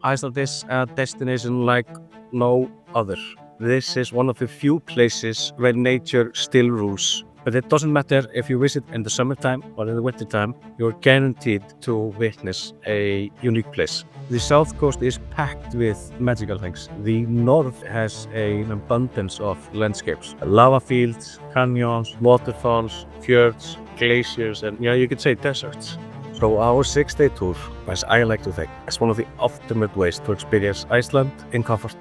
Iceland is a destination like no other. This is one of the few places where nature still rules. But it doesn't matter if you visit in the summertime or in the wintertime, you're guaranteed to witness a unique place. The south coast is packed with magical things. The north has an abundance of landscapes. Lava fields, canyons, waterfalls, fjords, glaciers, and you could say deserts. So our 6-day tour, as I like to think, is one of the ultimate ways to experience Iceland in comfort.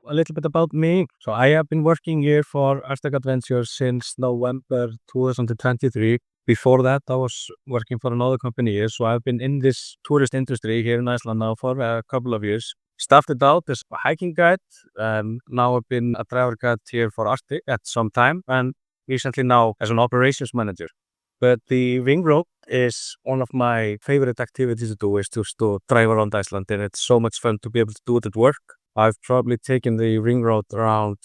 A little bit about me. So I have been working here for Arctic Adventures since November 2023. Before that, I was working for another company here. So I've been in this tourist industry here in Iceland now for a couple of years. Started out as a hiking guide, and now I've been a driver guide here for Arctic at some time, and recently now as an operations manager. But the ring road is one of my favorite activities to do, is just to drive around Iceland, and it's so much fun to be able to do it at work. I've probably taken the ring road around,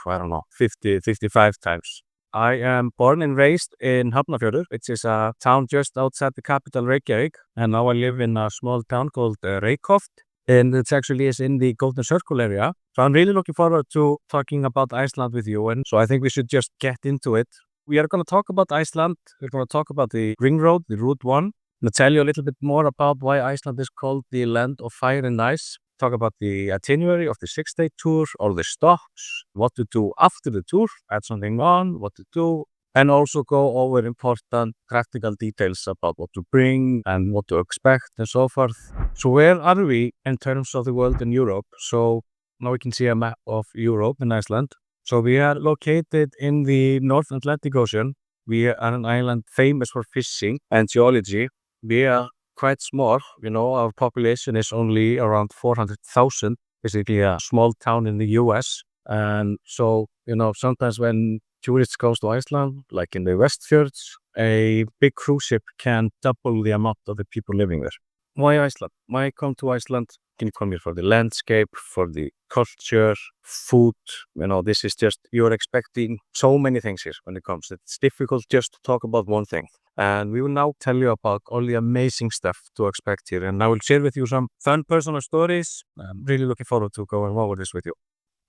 50, 55 times. I am born and raised in Hafnarfjörður, which is a town just outside the capital Reykjavik, and now I live in a small town called Reykholt, and it actually is in the Golden Circle area. So I'm really looking forward to talking about Iceland with you, and so I think we should just get into it. We are going to talk about Iceland. We're going to talk about the ring road, the Route 1. I'm going to tell you a little bit more about why Iceland is called the land of fire and ice. Talk about the itinerary of the 6-day tour, all the stops, what to do after the tour, add something on, what to do, and also go over important practical details about what to bring and what to expect and so forth. So where are we in terms of the world in Europe? So now we can see a map of Europe and Iceland. So we are located in the North Atlantic Ocean. We are an island famous for fishing and geology. We are quite small, our population is only around 400,000, basically a small town in the US. And so, sometimes when tourists go to Iceland, like in the West Fjords, a big cruise ship can double the amount of the people living there. Why Iceland? Why come to Iceland? Can you come here for the landscape, for the culture, food? This is just, you're expecting so many things here when it comes. It's difficult just to talk about one thing. And we will now tell you about all the amazing stuff to expect here. And I will share with you some fun personal stories. I'm really looking forward to going over this with you.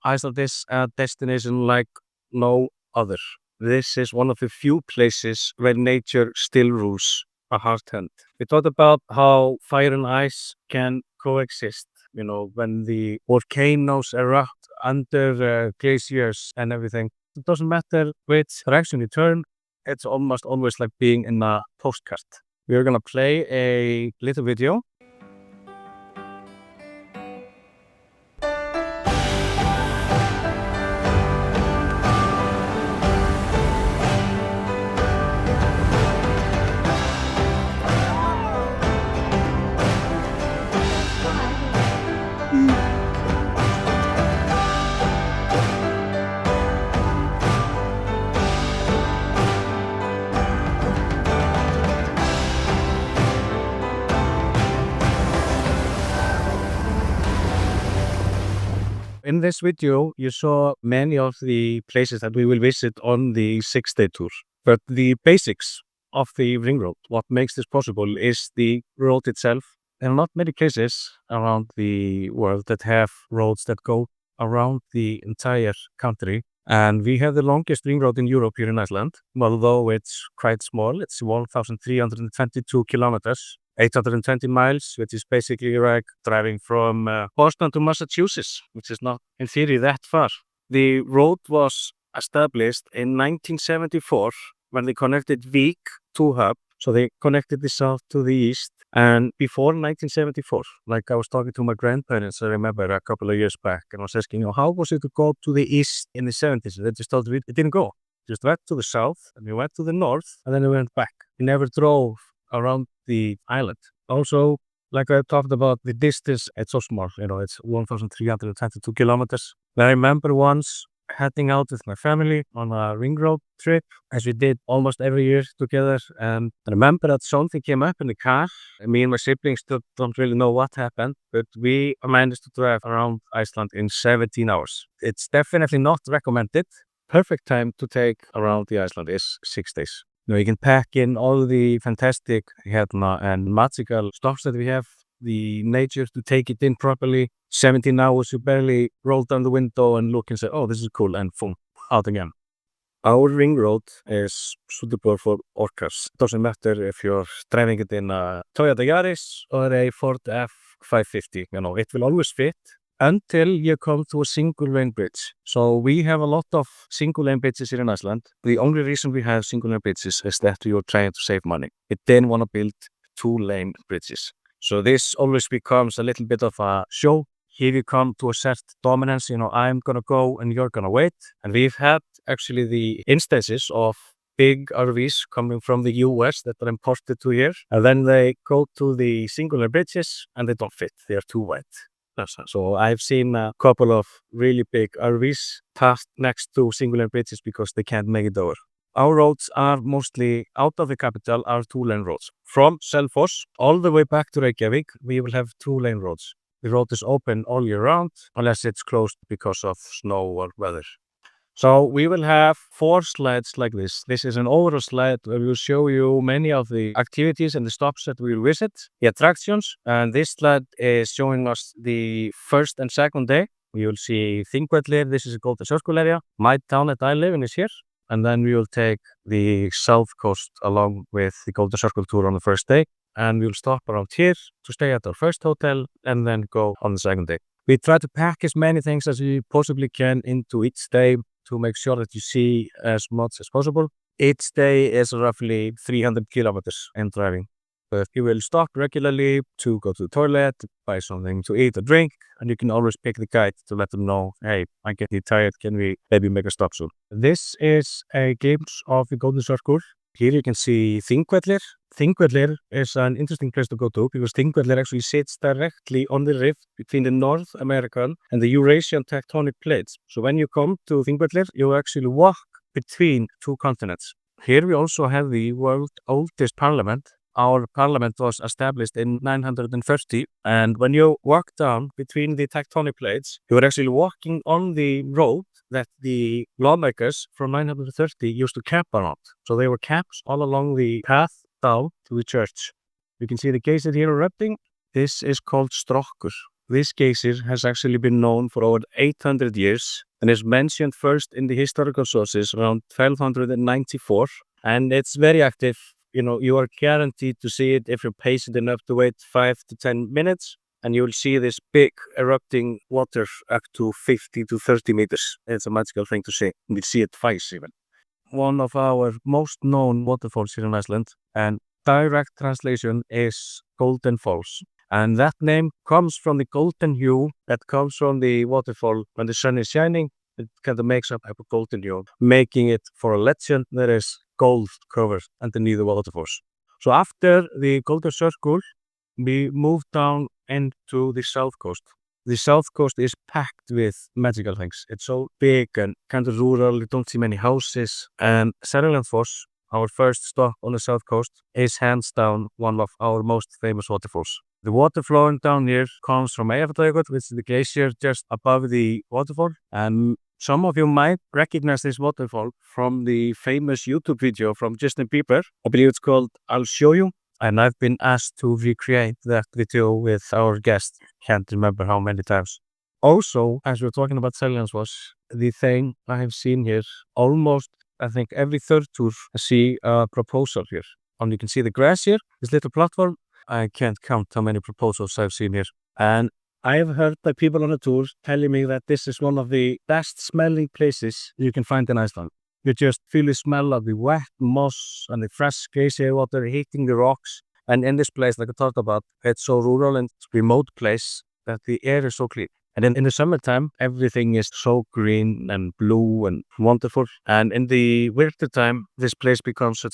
Iceland is a destination like no other. This is one of the few places where nature still rules a hard hand. We talked about how fire and ice can coexist, when the volcanoes erupt under glaciers and everything. It doesn't matter which direction you turn. It's almost always like being in a postcard. We're going to play a little video. In this video, you saw many of the places that we will visit on the 6-day tour. But the basics of the ring road, what makes this possible, is the road itself. There are not many places around the world that have roads that go around the entire country. And we have the longest ring road in Europe here in Iceland, although it's quite small. It's 1,322 kilometers. 820 miles, which is basically like driving from Boston to Massachusetts, which is not, in theory, that far. The road was established in 1974 when they connected Vík to Hub. So they connected the south to the east. And before 1974, like I was talking to my grandparents, I remember a couple of years back, and I was asking, how was it to go to the east in the 70s? They just told me it didn't go. Just went to the south, and we went to the north, and then we went back. We never drove around the island. Also, like I talked about, the distance, it's so small, it's 1,322 kilometers. I remember once heading out with my family on a ring road trip, as we did almost every year together. And I remember that something came up in the car. Me and my siblings don't really know what happened, but we managed to drive around Iceland in 17 hours. It's definitely not recommended. Perfect time to take around the Iceland is 6 days. You can pack in all the fantastic and magical stuff that we have, the nature to take it in properly. 17 hours, you barely roll down the window and look and say, oh, this is cool, and boom, out again. Our ring road is suitable for orcas. Doesn't matter if you're driving it in a Toyota Yaris or a Ford F550. It will always fit until you come to a single lane bridge. So we have a lot of single lane bridges here in Iceland. The only reason we have single lane bridges is that you're trying to save money. We didn't want to build 2-lane bridges. So this always becomes a little bit of a show. Here you come to assert dominance, I'm going to go and you're going to wait. And we've had actually the instances of big RVs coming from the US that are imported to here. And then they go to the singular bridges and they don't fit. They are too wide. So I've seen a couple of really big RVs passed next to singular bridges because they can't make it over. Our roads are mostly out of the capital, are 2-lane roads. From Selfoss all the way back to Reykjavik, we will have 2-lane roads. The road is open all year round, unless it's closed because of snow or weather. So we will have 4 slides like this. This is an overall slide where we will show you many of the activities and the stops that we will visit, the attractions. And this slide is showing us the first and second day. We will see Þingvellir. This is a Golden Circle area. My town that I live in is here. And then we will take the south coast along with the Golden Circle tour on the first day. And we'll stop around here to stay at our first hotel and then go on the second day. We try to pack as many things as we possibly can into each day to make sure that you see as much as possible. Each day is roughly 300 kilometers in driving. But you will stop regularly to go to the toilet, buy something to eat or drink, and you can always pick the guide to let them know, hey, I'm getting tired, can we maybe make a stop soon? This is a glimpse of the Golden Circle. Here you can see Þingvellir. Þingvellir is an interesting place to go to because Þingvellir actually sits directly on the rift between the North American and the Eurasian tectonic plates. So when you come to Þingvellir, you actually walk between 2 continents. Here we also have the world's oldest parliament. Our parliament was established in 930, and when you walk down between the tectonic plates, you are actually walking on the road that the lawmakers from 930 used to camp around. So there were camps all along the path down to the church. You can see the glacier here erupting. This is called Strokkur. This glacier has actually been known for over 800 years and is mentioned first in the historical sources around 1294, and it's very active. You are guaranteed to see it if you're patient enough to wait 5 to 10 minutes. And you will see this big erupting water up to 50 to 30 meters. It's a magical thing to see. We see it twice even. One of our most known waterfalls here in Iceland, and direct translation is Golden Falls. And that name comes from the golden hue that comes from the waterfall when the sun is shining. It kind of makes up a golden hue, making it for a legend that is gold covered underneath the waterfalls. So after the Golden Circle, we moved down into the south coast. The south coast is packed with magical things. It's so big and kind of rural. You don't see many houses. And Seljalandsfoss, our first stop on the south coast, is hands down one of our most famous waterfalls. The water flowing down here comes from Eyjafjallajökull, which is the glacier just above the waterfall. And some of you might recognize this waterfall from the famous YouTube video from Justin Bieber. I believe it's called I'll Show You. And I've been asked to recreate that video with our guest. Can't remember how many times. Also, as we're talking about Seljalandsfoss, the thing I have seen here, almost, I think, every third tour, I see a proposal here. And you can see the grass here, this little platform. I can't count how many proposals I've seen here. And I've heard by people on the tour telling me that this is one of the best smelling places you can find in Iceland. You just feel the smell of the wet moss and the fresh glacier water hitting the rocks. And in this place, like I talked about, it's so rural and remote place that the air is so clean. And then in the summertime, everything is so green and blue and wonderful. And in the winter time, this place becomes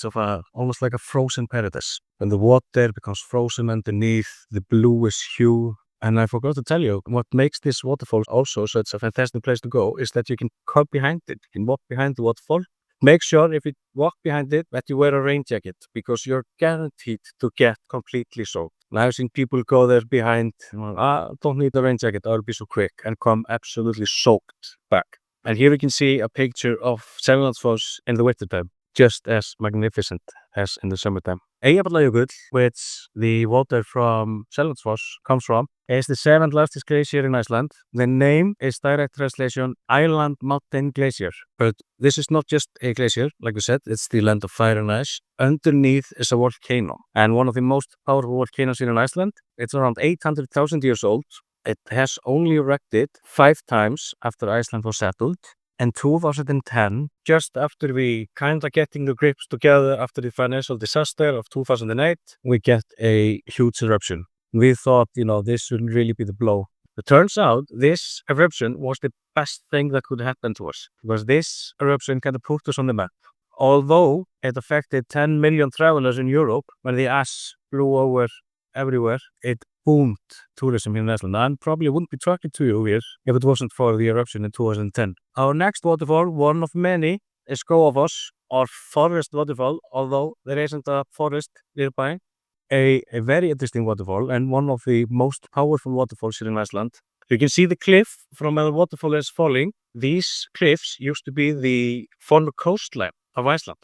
almost like a frozen paradise. When the water becomes frozen underneath, the bluish hue. And I forgot to tell you, what makes this waterfall also so it's a fantastic place to go is that you can come behind it. You can walk behind the waterfall. Make sure if you walk behind it that you wear a rain jacket because you're guaranteed to get completely soaked. And I've seen people go there behind, don't need a rain jacket, I'll be so quick, and come absolutely soaked back. And here you can see a picture of Seljalandsfoss in the winter time. just as magnificent as in the summertime. Eyjafjallajökull, which the water from Skógafoss comes from, is the seventh largest glacier in Iceland. The name is direct translation Island Mountain Glacier. But this is not just a glacier, like we said, it's the land of fire and ice. Underneath is a volcano, and one of the most powerful volcanoes in Iceland. It's around 800,000 years old. It has only erupted 5 times after Iceland was settled. In 2010, just after we kind of getting the grips together after the financial disaster of 2008, we get a huge eruption. We thought, this would really be the blow. It turns out this eruption was the best thing that could happen to us, because this eruption kind of put us on the map. Although it affected 10 million travelers in Europe when the ash blew over everywhere, it boomed tourism in Iceland, and probably wouldn't be talking to you here if it wasn't for the eruption in 2010. Our next waterfall, one of many, is Skógafoss, or forest waterfall, although there isn't a forest nearby. A very interesting waterfall, and one of the most powerful waterfalls here in Iceland. You can see the cliff from where the waterfall is falling. These cliffs used to be the former coastline of Iceland,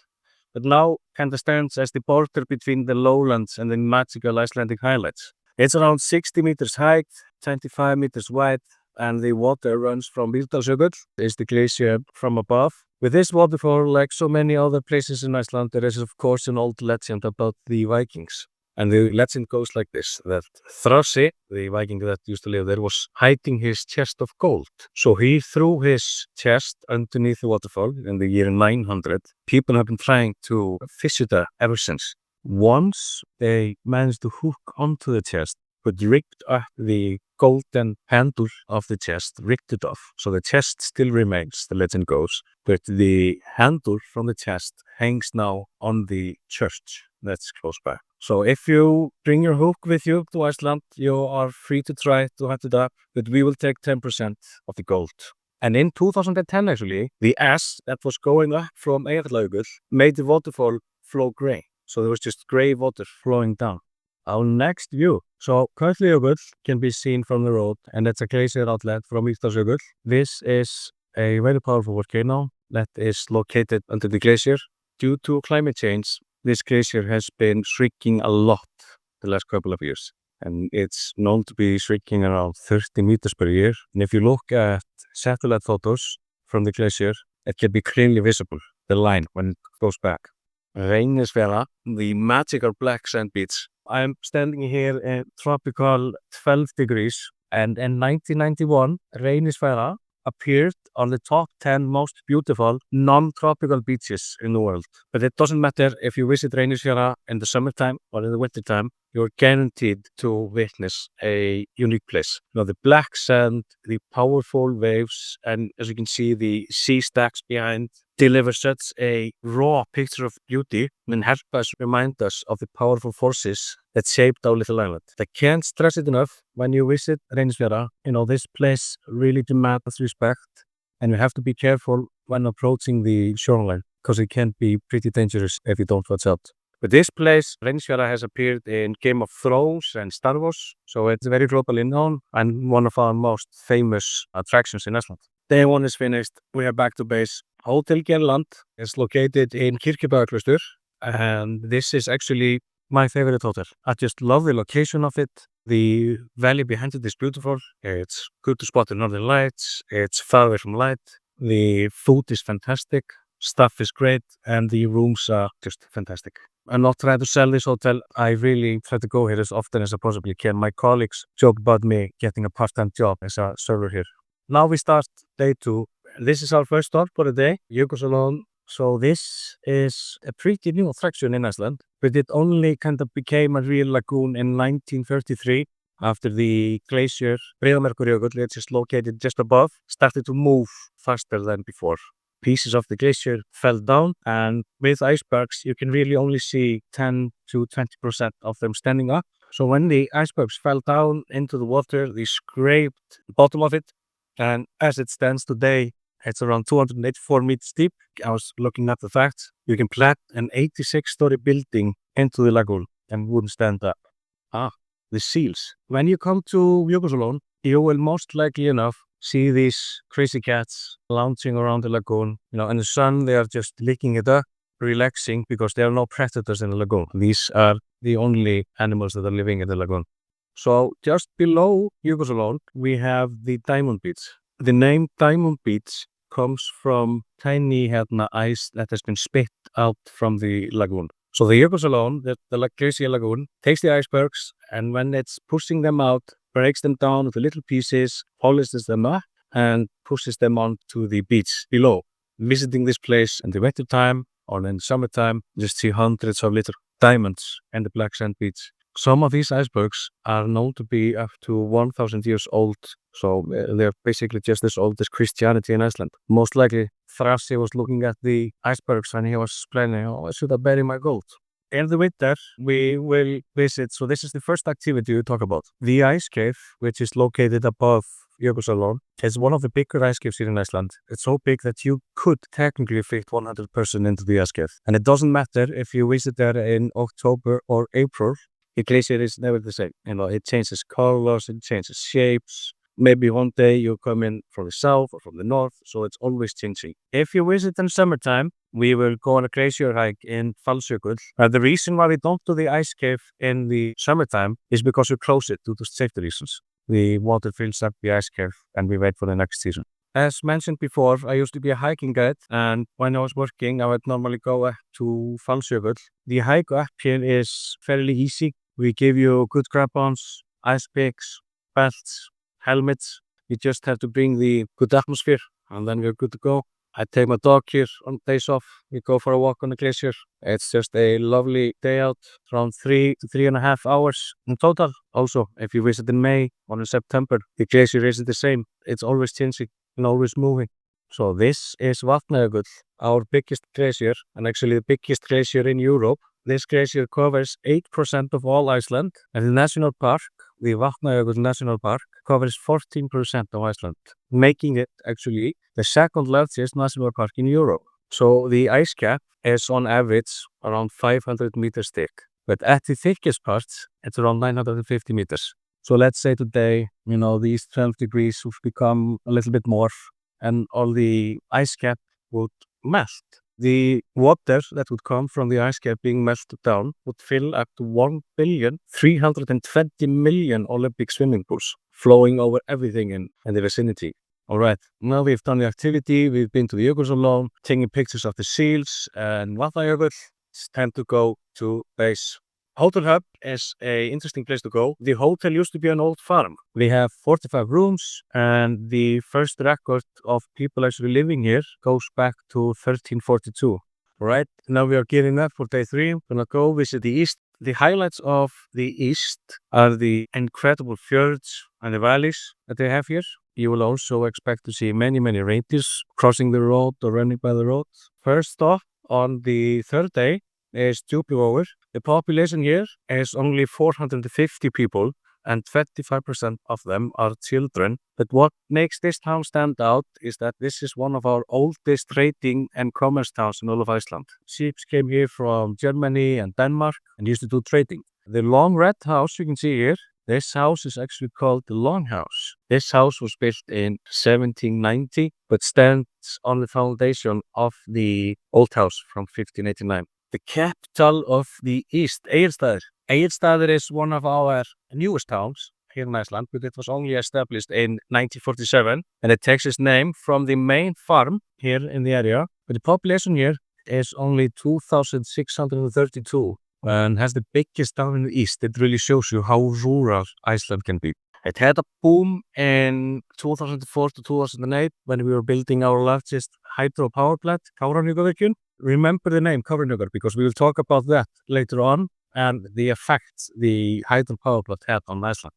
but now kind of stands as the border between the lowlands and the magical Icelandic highlands. It's around 60 meters high, 25 meters wide, and the water runs from Mýrdalsjökull, is the glacier from above. With this waterfall, like so many other places in Iceland, there is of course an old legend about the Vikings. And the legend goes like this, that Thrasse, the Viking that used to live there, was hiding his chest of gold. So he threw his chest underneath the waterfall in the year 900. People have been trying to fish it ever since. Once they managed to hook onto the chest, but ripped up the golden handle of the chest, ripped it off. So the chest still remains, the legend goes, but the handle from the chest hangs now on the church that's close by. So if you bring your hook with you to Iceland, you are free to try to hunt it up, but we will take 10% of the gold. And in 2010, actually, the ash that was going up from Eyjafjallajökull made the waterfall flow gray. So there was just gray water flowing down. Our next view. So Kötlujökull can be seen from the road, and it's a glacier outlet from Mýrdalsjökull. This is a very powerful volcano that is located under the glacier. Due to climate change, this glacier has been shrinking a lot the last couple of years, and it's known to be shrinking around 30 meters per year. And if you look at satellite photos from the glacier, it can be clearly visible, the line when it goes back. Reynisfjara, the magical black sand beach. I'm standing here at tropical 12 degrees, and in 1991, Reynisfjara appeared on the top 10 most beautiful non-tropical beaches in the world. But it doesn't matter if you visit Reynisfjara in the summertime or in the wintertime, you're guaranteed to witness a unique place. The black sand, the powerful waves, and as you can see, the sea stacks behind deliver such a raw picture of beauty and help us remind us of the powerful forces that shaped our little island. I can't stress it enough. When you visit Reynisfjara, this place really demands respect, and you have to be careful when approaching the shoreline, because it can be pretty dangerous if you don't watch out. But this place, Reynisfjara, has appeared in Game of Thrones and Star Wars, so it's very globally known and one of our most famous attractions in Iceland. Day 1 is finished. We are back to base. Hotel Gerland is located in Kirkjubæjarklaustur, and this is actually my favorite hotel. I just love the location of it. The valley behind it is beautiful. It's good to spot the northern lights. It's far away from light. The food is fantastic. Stuff is great, and the rooms are just fantastic. I'm not trying to sell this hotel. I really try to go here as often as I possibly can. My colleagues joke about me getting a part-time job as a server here. Now we start day 2. This is our first stop for the day, Jökulsárlón. So this is a pretty new attraction in Iceland, but it only kind of became a real lagoon in 1933 after the glacier Breiðamerkurjökull, which is located just above, started to move faster than before. Pieces of the glacier fell down, and with icebergs, you can really only see 10 to 20% of them standing up. So when the icebergs fell down into the water, they scraped the bottom of it, and as it stands today, it's around 284 meters deep. I was looking at the facts. You can plant an 86-story building into the lagoon and wouldn't stand up. The seals. When you come to Jökulsárlón, you will most likely enough see these crazy cats lounging around the lagoon. In the sun, they are just licking it up. relaxing because there are no predators in the lagoon. These are the only animals that are living in the lagoon. So just below Jökulsárlón, we have the Diamond Beach. The name Diamond Beach comes from tiny ice that has been spit out from the lagoon. So the Jökulsárlón, the glacier lagoon, takes the icebergs, and when it's pushing them out, breaks them down into little pieces, polishes them up, and pushes them onto the beach below. Visiting this place in the winter time or in summertime, just see hundreds of little diamonds in the black sand beach. Some of these icebergs are known to be up to 1,000 years old, so they're basically just as old as Christianity in Iceland. Most likely, Thrassi was looking at the icebergs and he was planning, oh, should I bury my gold? In the winter, we will visit, so this is the first activity we talk about. The ice cave, which is located above Jökulsárlón, is one of the bigger ice caves here in Iceland. It's so big that you could technically fit 100 person into the ice cave. And it doesn't matter if you visit there in October or April, the glacier is never the same. It changes colors, it changes shapes. Maybe one day you come in from the south or from the north, so it's always changing. If you visit in summertime, we will go on a glacier hike in Fallsjökull. The reason why we don't do the ice cave in the summertime is because we close it due to safety reasons. The water fills up the ice cave and we wait for the next season. As mentioned before, I used to be a hiking guide, and when I was working, I would normally go up to Fallsjökull. The hike up here is fairly easy. We give you good crampons, ice picks, belts, helmets. You just have to bring the good atmosphere and then we're good to go. I take my dog here on days off. We go for a walk on the glacier. It's just a lovely day out, around 3 to 3.5 hours in total. Also, if you visit in May or in September, the glacier isn't the same. It's always changing and always moving. So this is Vatnajökull, our biggest glacier, and actually the biggest glacier in Europe. This glacier covers 8% of all Iceland, and the national park, the Vatnajökull National Park, covers 14% of Iceland, making it actually the second largest national park in Europe. So the ice cap is on average around 500 meters thick, but at the thickest parts, it's around 950 meters. So let's say today, these 12 degrees would become a little bit more, and all the ice cap would melt. The water that would come from the ice cap being melted down would fill up to 1,320,000,000 Olympic swimming pools, flowing over everything in the vicinity. All right, now we've done the activity, we've been to the Jökulsárlón, taking pictures of the seals and Vatnajökull. It's time to go to base. Hotel Hub is an interesting place to go. The hotel used to be an old farm. We have 45 rooms, and the first record of people actually living here goes back to 1342. Right, now we are gearing up for day 3. We're gonna go visit the east. The highlights of the east are the incredible fjords and the valleys that they have here. You will also expect to see many reindeers crossing the road or running by the road. First stop on the third day is Djúpivogur. The population here is only 450 people, and 25% of them are children. But what makes this town stand out is that this is one of our oldest trading and commerce towns in all of Iceland. Ships came here from Germany and Denmark and used to do trading. The long red house you can see here, this house is actually called the Longhouse. This house was built in 1790, but stands on the foundation of the old house from 1589. The capital of the East, Egilsstaðir. Egilsstaðir is one of our newest towns here in Iceland, but it was only established in 1947, and it takes its name from the main farm here in the area. But the population here is only 2,632 and has the biggest town in the east. It really shows you how rural Iceland can be. It had a boom in 2004 to 2008 when we were building our largest hydropower plant, Kárahnjúkavirkjun. Remember the name Kárahnjúkar because we will talk about that later on and the effects the hydropower plant had on Iceland.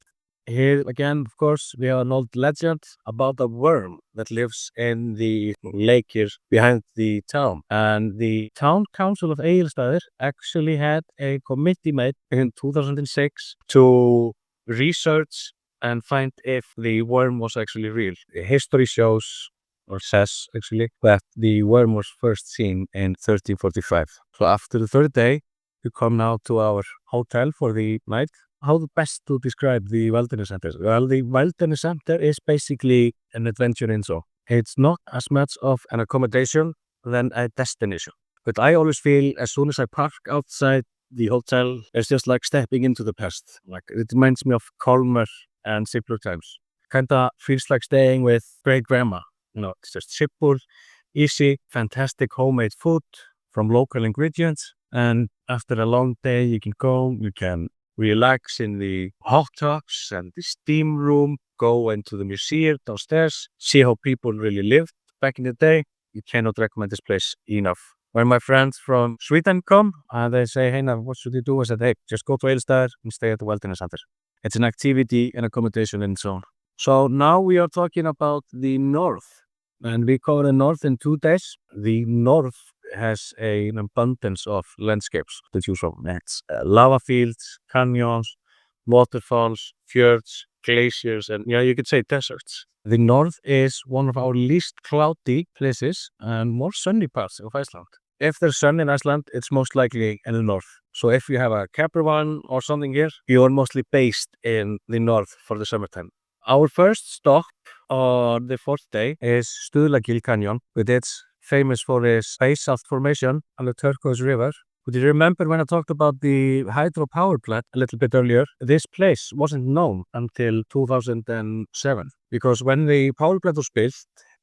Here again, of course, we have an old legend about a worm that lives in the lake here behind the town. And the town council of Egilsstaðir actually had a committee made in 2006 to research and find if the worm was actually real. The history shows, or says actually, that the worm was first seen in 1345. So after the third day, we come now to our hotel for the night. How best to describe the wilderness center? Well, the wilderness center is basically an adventure in so. It's not as much of an accommodation than a destination. But I always feel as soon as I park outside the hotel, it's just like stepping into the past. Like it reminds me of calmer and simpler times. Kinda feels like staying with great grandma. It's just simple, easy, fantastic homemade food from local ingredients. And after a long day, you can relax in the hot tubs and the steam room, go into the museum downstairs, see how people really lived back in the day. You cannot recommend this place enough. When my friends from Sweden come and they say, hey, now what should you do? I said, hey, just go to Eilstad and stay at the Wilderness Center. It's an activity and accommodation in its own. So now we are talking about the north, and we cover the north in 2 days. The north has an abundance of landscapes to choose from. It's lava fields, canyons, waterfalls, fjords, glaciers, and you could say deserts. The north is one of our least cloudy places and more sunny parts of Iceland. If there's sun in Iceland, it's most likely in the north. So if you have a caravan or something here, you are mostly based in the north for the summertime. Our first stop on the 4th day is Stuðlagil Canyon, which is famous for its basalt formation on the Turquoise River. Would you remember when I talked about the hydropower plant a little bit earlier? This place wasn't known until 2007, because when the power plant was built,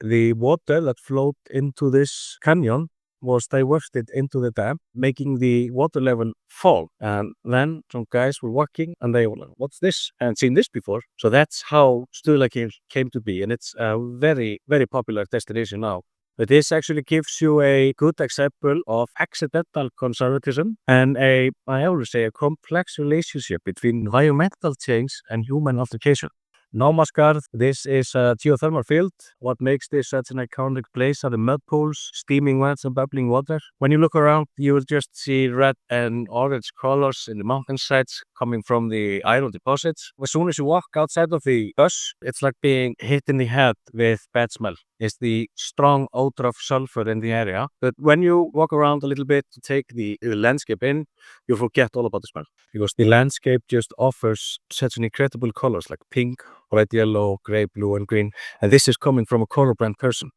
the water that flowed into this canyon was diverted into the dam, making the water level fall. And then some guys were walking and they were like, what's this? I hadn't seen this before. So that's how Stuðlagil came to be. And it's a very, very popular destination now. But this actually gives you a good example of accidental conservatism and I always say, a complex relationship between environmental change and human altercation. Námaskarð, this is a geothermal field. What makes this such an iconic place are the mud pools, steaming wells and bubbling water. When you look around, you will just see red and orange colors in the mountainsides coming from the iron deposits. As soon as you walk outside of the bus, it's like being hit in the head with bad smell. It's the strong odor of sulfur in the area. But when you walk around a little bit to take the landscape in, you forget all about the smell. Because the landscape just offers such an incredible colors like pink, red, yellow, gray, blue, and green. And this is coming from a colorblind person.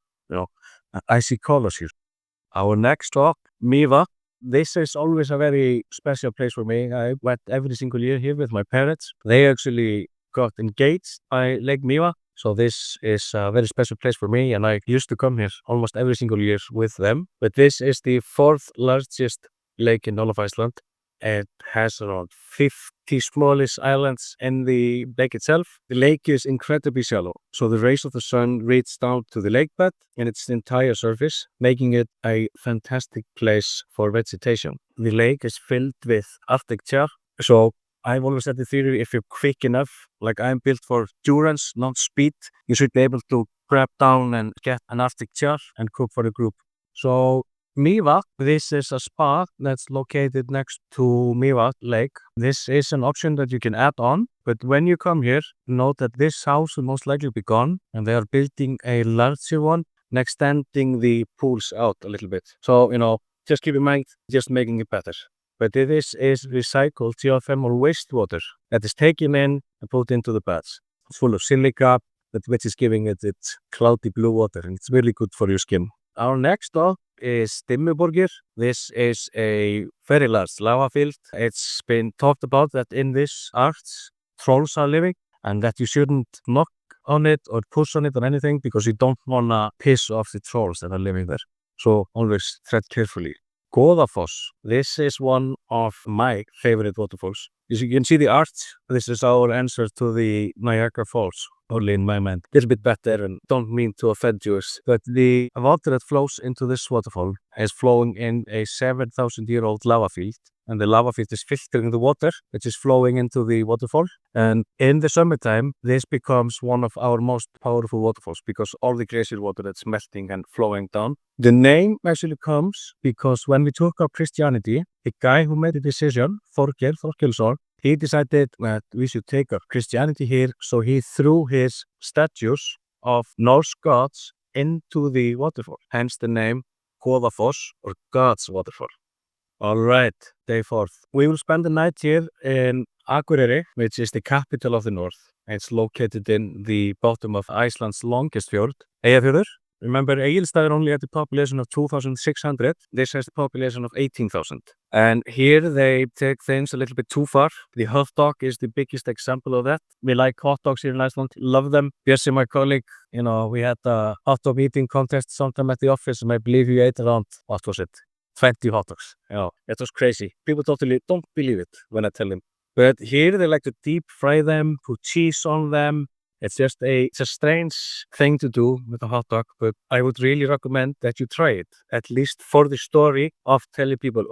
I see colors here. Our next stop, Mývatn. This is always a very special place for me. I went every single year here with my parents. They actually got engaged by Lake Mývatn. So this is a very special place for me, and I used to come here almost every single year with them. But this is the 4th largest lake in all of Iceland. It has around 50 smallish islands in the lake itself. The lake is incredibly shallow, so the rays of the sun reach down to the lake bed and its entire surface, making it a fantastic place for vegetation. The lake is filled with Arctic char, so I've always had the theory, if you're quick enough, like I'm built for endurance, not speed, you should be able to grab down and get an Arctic char and cook for the group. So Mývatn, this is a spa that's located next to Mývatn Lake. This is an option that you can add on, but when you come here, note that this house will most likely be gone, and they are building a larger one and extending the pools out a little bit. So, just keep in mind, just making it better. But this is recycled geothermal wastewater that is taken in and put into the baths. It's full of silica, which is giving it its cloudy blue water, and it's really good for your skin. Our next stop is Dimmuborgir. This is a very large lava field. It's been talked about that in this arch, trolls are living, and that you shouldn't knock on it or push on it or anything, because you don't want to piss off the trolls that are living there. So always tread carefully. Skógafoss. This is one of my favorite waterfalls. As you can see the arch, this is our answer to the Niagara Falls, only in my mind. It's a bit better, and don't mean to offend you, but the water that flows into this waterfall is flowing in a 7,000-year-old lava field, and the lava field is filtering the water, which is flowing into the waterfall. And in the summertime, this becomes one of our most powerful waterfalls, because all the glacier water that's melting and flowing down. The name actually comes because when we took up Christianity, the guy who made the decision, Þorgeir Þorkelsson, he decided that we should take up Christianity here, so he threw his statues of Norse gods into the waterfall, hence the name Skógafoss, or God's Waterfall. All right, day 4. We will spend the night here in Akureyri, which is the capital of the north. It's located in the bottom of Iceland's longest fjord, Eyjafjörður. Remember, Egilsstaðir only had a population of 2,600. This has a population of 18,000. And here they take things a little bit too far. The hot dog is the biggest example of that. We like hot dogs here in Iceland, love them. Jesse, my colleague, we had a hot dog eating contest sometime at the office, and I believe he ate around, what was it, 20 hot dogs. It was crazy. People totally don't believe it when I tell them. But here they like to deep fry them, put cheese on them. It's a strange thing to do with a hot dog, but I would really recommend that you try it, at least for the story of telling people,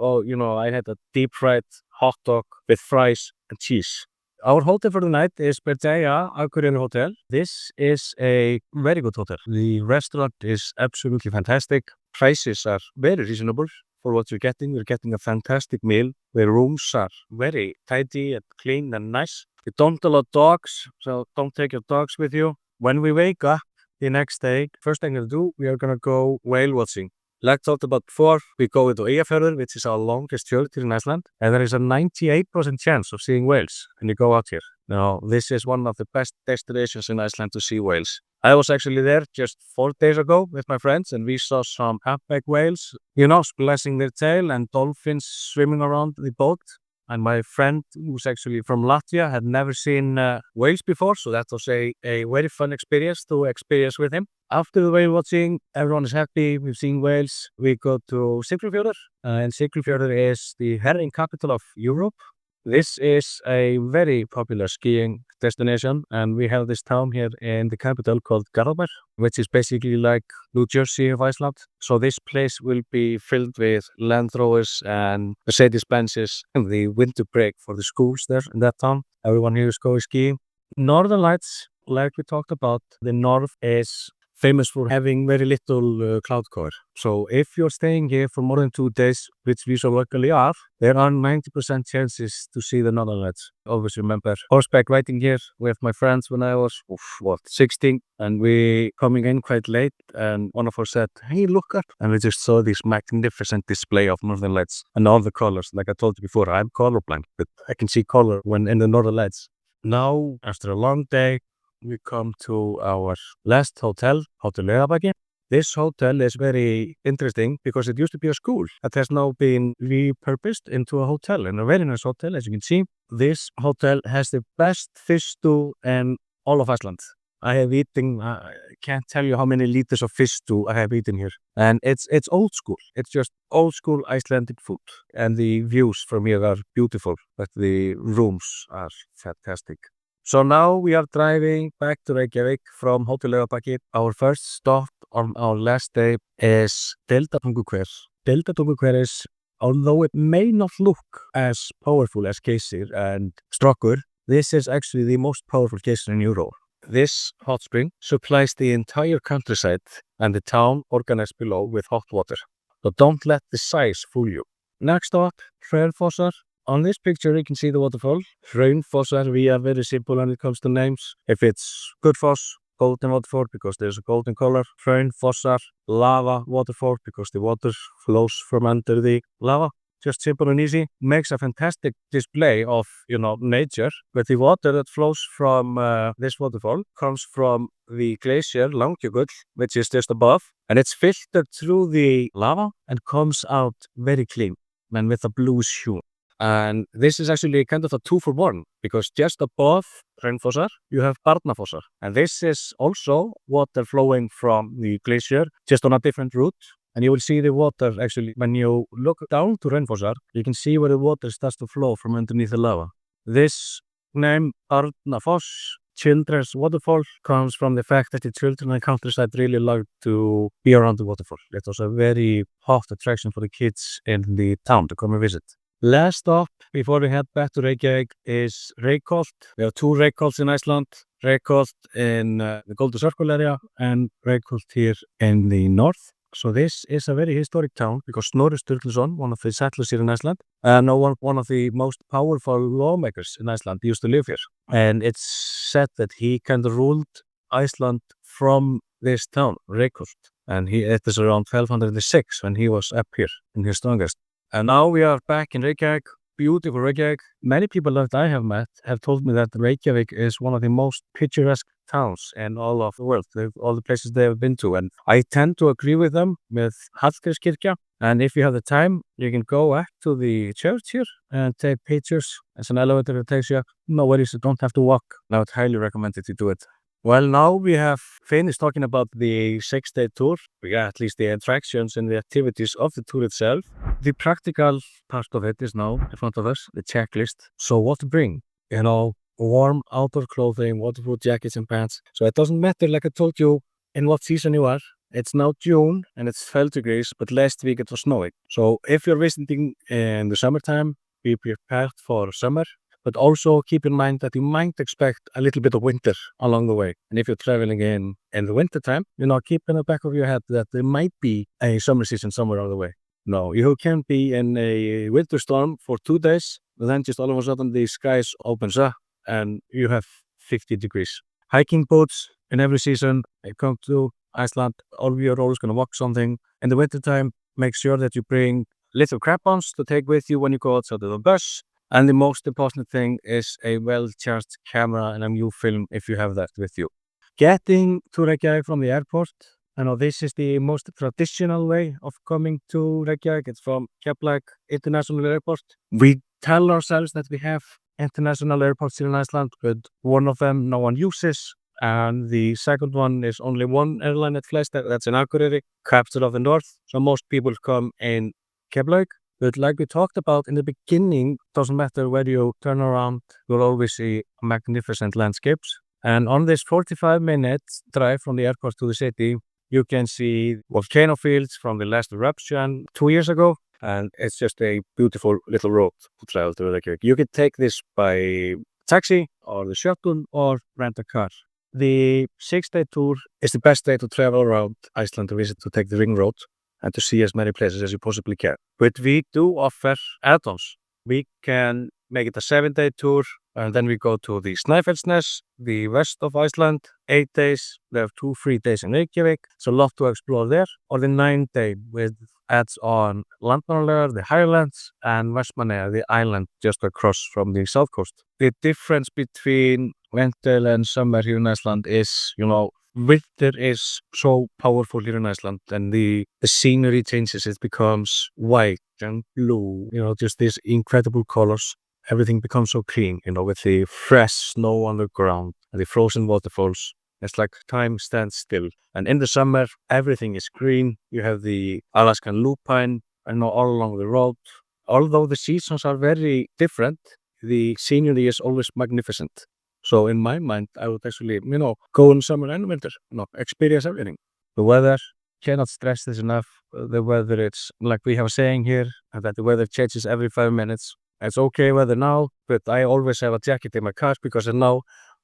I had a deep fried hot dog with fries and cheese. Our hotel for the night is Bergeyja Akureyri Hotel. This is a very good hotel. The restaurant is absolutely fantastic. Prices are very reasonable for what you're getting. You're getting a fantastic meal. The rooms are very tidy and clean and nice. You don't allow dogs, so don't take your dogs with you. When we wake up the next day, first thing we'll do, we are going to go whale watching. Like I talked about before, we go into East Fjords, which is our longest fjord here in Iceland, and there is a 98% chance of seeing whales when you go out here. Now, this is one of the best destinations in Iceland to see whales. I was actually there just 4 days ago with my friends, and we saw some humpback whales, splashing their tail, and dolphins swimming around the boat. And my friend, who's actually from Latvia, had never seen whales before, so that was a very fun experience to experience with him. After the whale watching, everyone is happy. We've seen whales. We go to Skógafoss, and Skógafoss is the herring capital of Europe. This is a very popular skiing destination, and we have this town here in the capital called Garðabær, which is basically like New Jersey of Iceland. So this place will be filled with Land Rovers and Mercedes-Benzes and the winter break for the schools there in that town. Everyone here is going skiing. Northern Lights, like we talked about, the north is famous for having very little cloud cover. So if you're staying here for more than 2 days, which we so luckily are, there are 90% chances to see the Northern Lights. Always remember horseback riding here with my friends when I was 16, and we coming in quite late, and one of us said, "Hey, look up," and we just saw this magnificent display of Northern Lights and all the colors. Like I told you before, I'm colorblind, but I can see color when in the Northern Lights. Now, after a long day, we come to our last hotel, Hotel Laugabakki. This hotel is very interesting because it used to be a school that has now been repurposed into a hotel, and a very nice hotel, as you can see. This hotel has the best fish stew in all of Iceland. I have eaten, I can't tell you how many liters of fish stew I have eaten here. And it's old school. It's just old school Icelandic food. And the views from here are beautiful, but the rooms are fantastic. So now we are driving back to Reykjavík from Hotel Laugabakki. Our first stop on our last day is Deildartunguhver. Deildartunguhver is, although it may not look as powerful as Glacier and Strokkur, this is actually the most powerful glacier in Europe. This hot spring supplies the entire countryside and the town organized below with hot water. So don't let the size fool you. Next stop, Freyr. On this picture, you can see the waterfall. Hraunfossar, we are very simple when it comes to names. If it's Gullfoss, golden waterfall because there's a golden color. Hraunfossar, lava waterfall because the water flows from under the lava. Just simple and easy. Makes a fantastic display of, nature. But the water that flows from this waterfall comes from the glacier Langjökull, which is just above. And it's filtered through the lava and comes out very clean and with a bluish hue. And this is actually kind of a 2-for-1 because just above Hraunfossar, you have Barnafossar. And this is also water flowing from the glacier, just on a different route. And you will see the water actually, when you look down to Hraunfossar, you can see where the water starts to flow from underneath the lava. This name, Barnafoss, children's waterfall, comes from the fact that the children in the countryside really like to be around the waterfall. It was a very hot attraction for the kids in the town to come and visit. Last stop before we head back to Reykjavík is Reykholt. We have 2 Reykholts in Iceland. Reykholt in the Golden Circle area and Reykholt here in the north. So this is a very historic town because Snorri Sturluson, one of the settlers here in Iceland, and one of the most powerful lawmakers in Iceland, used to live here. And it's said that he kind of ruled Iceland from this town, Reykholt. And it is around 1206 when he was up here in his strongest. And now we are back in Reykjavík, beautiful Reykjavík. Many people that I have met have told me that Reykjavík is one of the most picturesque towns in all of the world, all the places they have been to. And I tend to agree with them with Hallgrímskirkja. And if you have the time, you can go back to the church here and take pictures. It's an elevator that takes you. No worries, you don't have to walk. I would highly recommend it to do it. Well, now we have finished talking about the 6-day tour. We got at least the attractions and the activities of the tour itself. The practical part of it is now in front of us, the checklist. So what to bring? Warm outdoor clothing, waterproof jackets and pants. So it doesn't matter, like I told you, in what season you are. It's now June and it's 12 degrees, but last week it was snowing. So if you're visiting in the summertime, be prepared for summer. But also keep in mind that you might expect a little bit of winter along the way. And if you're traveling in the winter time, keep in the back of your head that there might be a summer season somewhere on the way. No, you can be in a winter storm for 2 days, but then just all of a sudden the skies opens up and you have 50 degrees. Hiking boots in every season. You come to Iceland, all of you are always going to walk something. In the winter time, make sure that you bring little crampons to take with you when you go outside of the bus. And the most important thing is a well-charged camera and a new film if you have that with you. Getting to Reykjavik from the airport. I know this is the most traditional way of coming to Reykjavik. It's from Keflavík International Airport. We tell ourselves that we have international airports here in Iceland, but one of them no one uses. And the second one is only one airline that flies there. That's in Akureyri, capital of the north. So most people come in Keflavík. But like we talked about in the beginning, doesn't matter where you turn around, you'll always see magnificent landscapes. And on this 45-minute drive from the airport to the city, you can see volcano fields from the last eruption 2 years ago. And it's just a beautiful little road to travel to Reykjavik. You can take this by taxi or the shuttle or rent a car. The 6-day tour is the best day to travel around Iceland to visit, to take the ring road and to see as many places as you possibly can. But we do offer add-ons. We can make it a 7-day tour, and then we go to the Snæfellsnes, the west of Iceland, 8 days. We have 2 free days in Reykjavik. It's a lot to explore there. Or the 9-day with adds on Landmannalaugar, the Highlands, and Vestmannaeyjar, the island just across from the south coast. The difference between winter and summer here in Iceland is, winter is so powerful here in Iceland, and the scenery changes. It becomes white and blue, just these incredible colors. Everything becomes so clean, with the fresh snow on the ground and the frozen waterfalls. It's like time stands still. And in the summer, everything is green. You have the Alaskan lupine, all along the road. Although the seasons are very different, the scenery is always magnificent. So in my mind, I would actually, go in summer and winter, experience everything. The weather, cannot stress this enough. The weather, it's like we have a saying here, that the weather changes every 5 minutes. It's okay weather now, but I always have a jacket in my car because now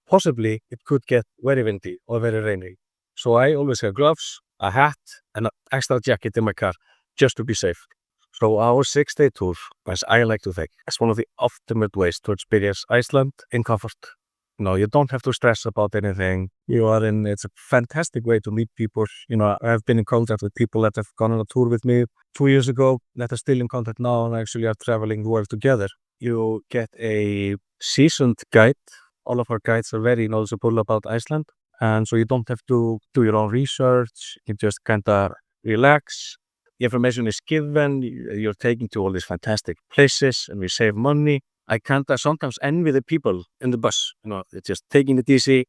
possibly it could get very windy or very rainy. So I always have gloves, a hat, and an extra jacket in my car just to be safe. So our 6-day tour, as I like to think, is one of the ultimate ways to experience Iceland in comfort. You don't have to stress about anything. It's a fantastic way to meet people. I've been in contact with people that have gone on a tour with me 2 years ago that are still in contact now and actually are traveling the world together. You get a seasoned guide. All of our guides are very knowledgeable about Iceland. And so you don't have to do your own research. You just kind of relax. The information is given. You're taken to all these fantastic places and we save money. I kind of sometimes envy the people in the bus, it's just taking it easy,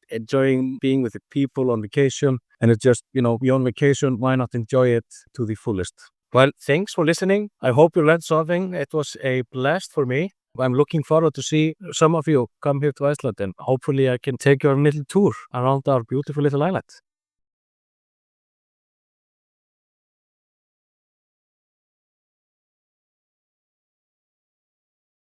enjoying being with the people on vacation. And it's just, you're on vacation, why not enjoy it to the fullest? Well, thanks for listening. I hope you learned something. It was a blast for me. I'm looking forward to see some of you come here to Iceland, and hopefully I can take you on a little tour around our beautiful little island.